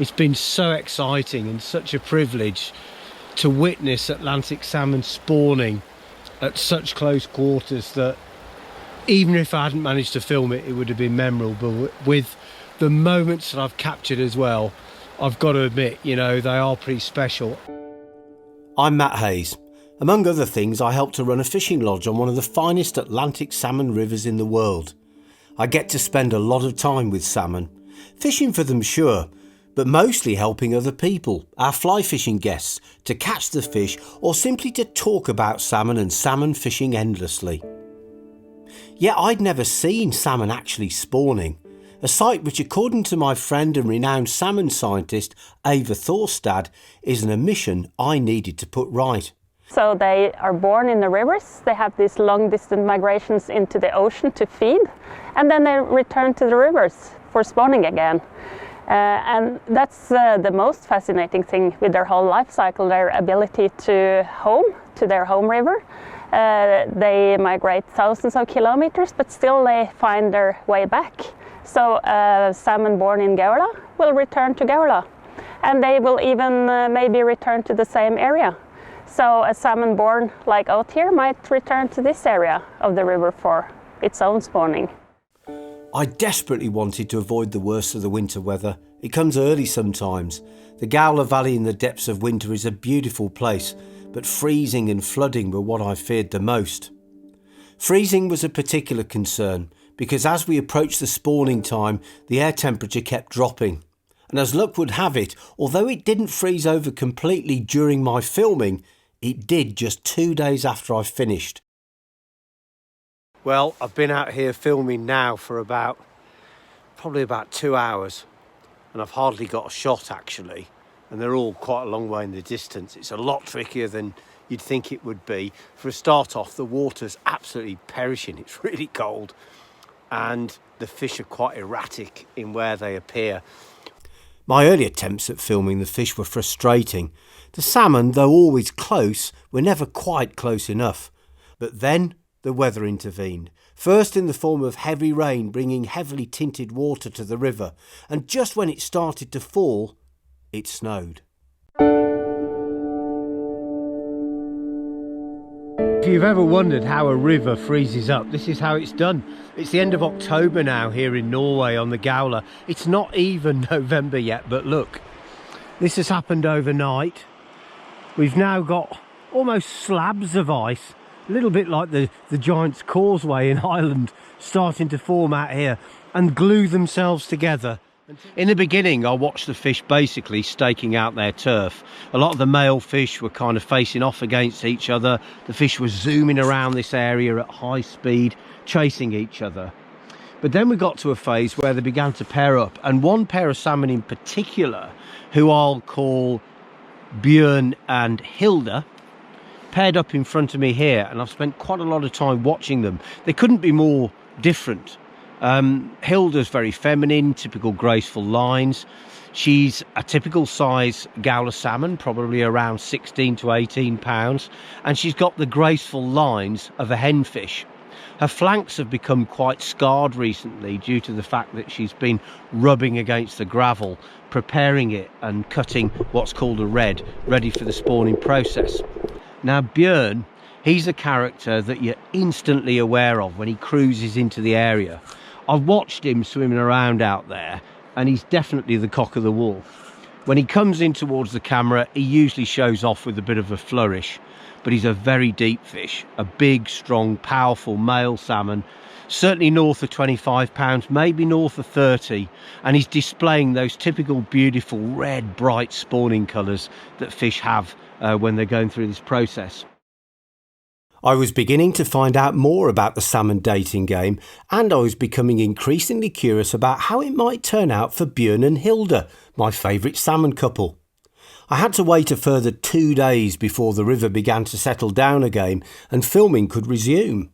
It's been so exciting and such a privilege to witness Atlantic salmon spawning at such close quarters that even if I hadn't managed to film it, it would have been memorable. With the moments that I've captured as well, I've got to admit, you know, they are pretty special. I'm Matt Hayes. Among other things, I help to run a fishing lodge on one of the finest Atlantic salmon rivers in the world. I get to spend a lot of time with salmon, fishing for them sure, but mostly helping other people, our fly fishing guests, to catch the fish or simply to talk about salmon and salmon fishing endlessly. Yet I'd never seen salmon actually spawning, a sight which, according to my friend and renowned salmon scientist Eva Thorstad, is an omission I needed to put right. So they are born in the rivers, they have these long distance migrations into the ocean to feed, and then they return to the rivers for spawning again. And that's the most fascinating thing with their whole life cycle, their ability to home to their home river. They migrate thousands of kilometers, but still they find their way back. So salmon born in Gaula will return to Gaula, and they will even maybe return to the same area. So a salmon born like out here might return to this area of the river for its own spawning. I desperately wanted to avoid the worst of the winter weather. It comes early sometimes. The Gaula Valley in the depths of winter is a beautiful place, but freezing and flooding were what I feared the most. Freezing was a particular concern because as we approached the spawning time, the air temperature kept dropping. And as luck would have it, although it didn't freeze over completely during my filming, it did just 2 days after I finished. Well, I've been out here filming now for probably about 2 hours, and I've hardly got a shot actually, and they're all quite a long way in the distance. It's a lot trickier than you'd think it would be. For a start off, the water's absolutely perishing. It's really cold, and the fish are quite erratic in where they appear. My early attempts at filming the fish were frustrating. The salmon, though always close, were never quite close enough. But then the weather intervened, first in the form of heavy rain bringing heavily tinted water to the river, and just when it started to fall, it snowed. If you've ever wondered how a river freezes up, this is how it's done. It's the end of October now here in Norway on the Gaula. It's not even November yet, but look, this has happened overnight. We've now got almost slabs of ice, a little bit like the Giant's Causeway in Ireland, starting to form out here and glue themselves together. In the beginning, I watched the fish basically staking out their turf. A lot of the male fish were kind of facing off against each other. The fish were zooming around this area at high speed, chasing each other. But then we got to a phase where they began to pair up, and one pair of salmon in particular, who I'll call Björn and Hilda, paired up in front of me here, and I've spent quite a lot of time watching them. They couldn't be more different. Hilda's very feminine, typical graceful lines. She's a typical size Gaula salmon, probably around 16 to 18 pounds, and she's got the graceful lines of a henfish. Her flanks have become quite scarred recently due to the fact that she's been rubbing against the gravel, preparing it and cutting what's called a red, ready for the spawning process. Now Björn, he's a character that you're instantly aware of when he cruises into the area. I've watched him swimming around out there, and he's definitely the cock of the walk. When he comes in towards the camera, he usually shows off with a bit of a flourish, but he's a very deep fish, a big, strong, powerful male salmon, certainly north of 25 pounds, maybe north of 30, and he's displaying those typical beautiful red, bright spawning colours that fish have when they're going through this process. I was beginning to find out more about the salmon dating game, and I was becoming increasingly curious about how it might turn out for Björn and Hilda, my favourite salmon couple. I had to wait a further 2 days before the river began to settle down again and filming could resume.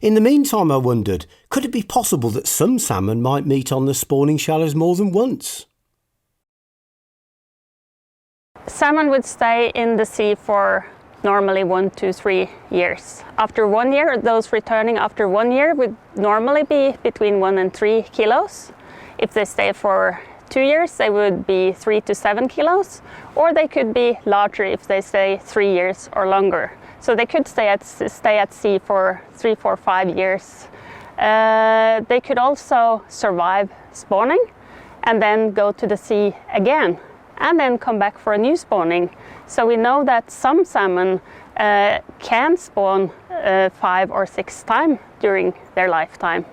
In the meantime, I wondered, could it be possible that some salmon might meet on the spawning shallows more than once? Salmon would stay in the sea for normally 1 to 3 years. After 1 year, those returning after 1 year would normally be between 1 and 3 kilos. If they stay for 2 years, they would be 3 to 7 kilos, or they could be larger if they stay 3 years or longer. So they could stay at sea for 3, 4, 5 years. They could also survive spawning and then go to the sea again and then come back for a new spawning. So we know that some salmon can spawn 5 or 6 times during their lifetime.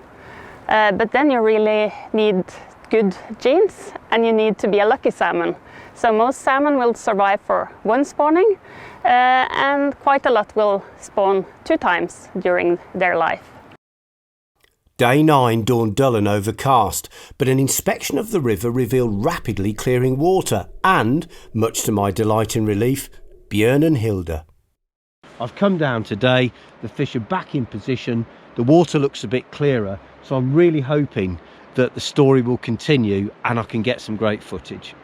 But then you really need good genes and you need to be a lucky salmon. So most salmon will survive for 1 spawning and quite a lot will spawn 2 times during their life. Day 9 dawned dull and overcast, but an inspection of the river revealed rapidly clearing water and, much to my delight and relief, Björn and Hilda. I've come down today, the fish are back in position, the water looks a bit clearer, so I'm really hoping that the story will continue and I can get some great footage.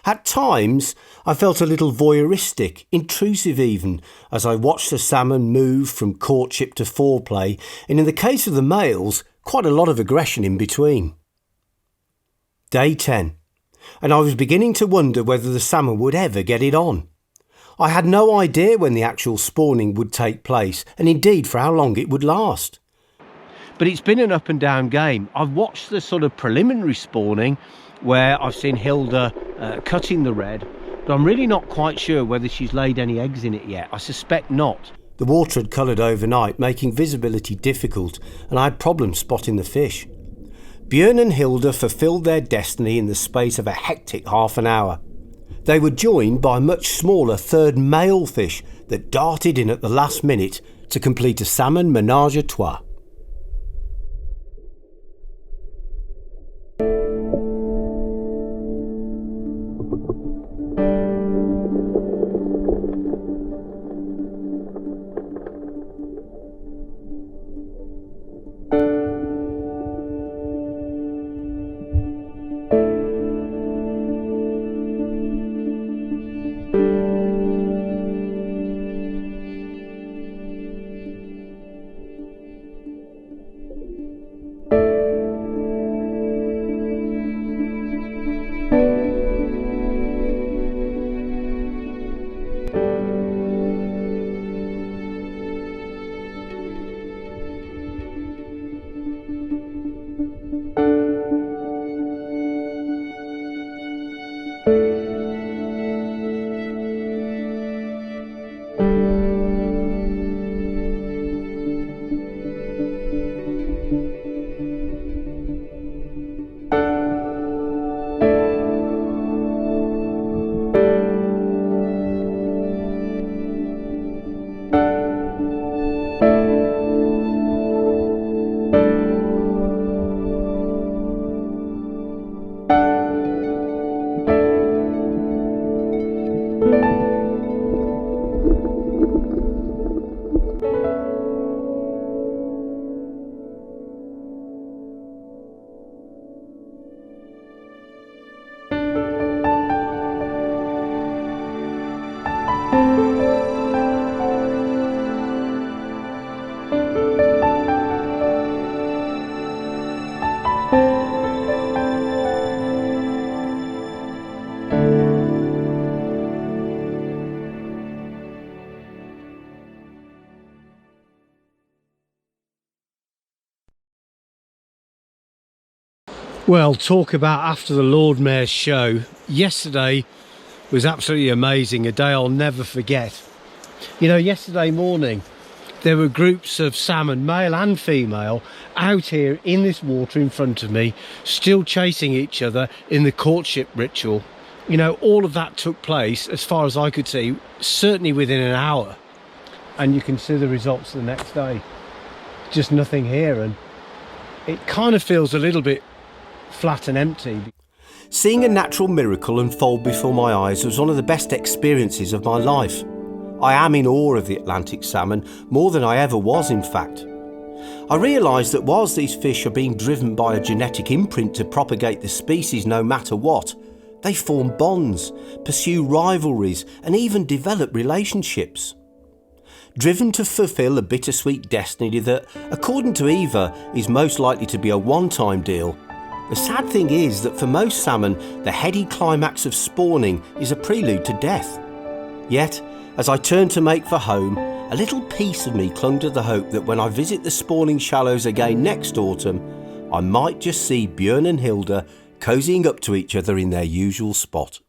At times, I felt a little voyeuristic, intrusive even, as I watched the salmon move from courtship to foreplay, and in the case of the males, quite a lot of aggression in between. Day 10, and I was beginning to wonder whether the salmon would ever get it on. I had no idea when the actual spawning would take place, and indeed for how long it would last. But it's been an up and down game. I've watched the sort of preliminary spawning where I've seen Hilda cutting the red, but I'm really not quite sure whether she's laid any eggs in it yet. I suspect not. The water had coloured overnight, making visibility difficult, and I had problems spotting the fish. Björn and Hilda fulfilled their destiny in the space of a hectic half an hour. They were joined by a much smaller third male fish that darted in at the last minute to complete a salmon ménage à trois. Well, talk about after the Lord Mayor's show. Yesterday was absolutely amazing, a day I'll never forget. You know, yesterday morning there were groups of salmon, male and female, out here in this water in front of me, still chasing each other in the courtship ritual. You know, all of that took place, as far as I could see, certainly within an hour. And you can see the results the next day. Just nothing here, and it kind of feels a little bit flat and empty. Seeing a natural miracle unfold before my eyes was one of the best experiences of my life. I am in awe of the Atlantic salmon, more than I ever was in fact. I realised that whilst these fish are being driven by a genetic imprint to propagate the species no matter what, they form bonds, pursue rivalries and even develop relationships. Driven to fulfil a bittersweet destiny that, according to Eva, is most likely to be a one-time deal, The sad thing is that for most salmon, the heady climax of spawning is a prelude to death. Yet, as I turned to make for home, a little piece of me clung to the hope that when I visit the spawning shallows again next autumn, I might just see Björn and Hilda cozying up to each other in their usual spot.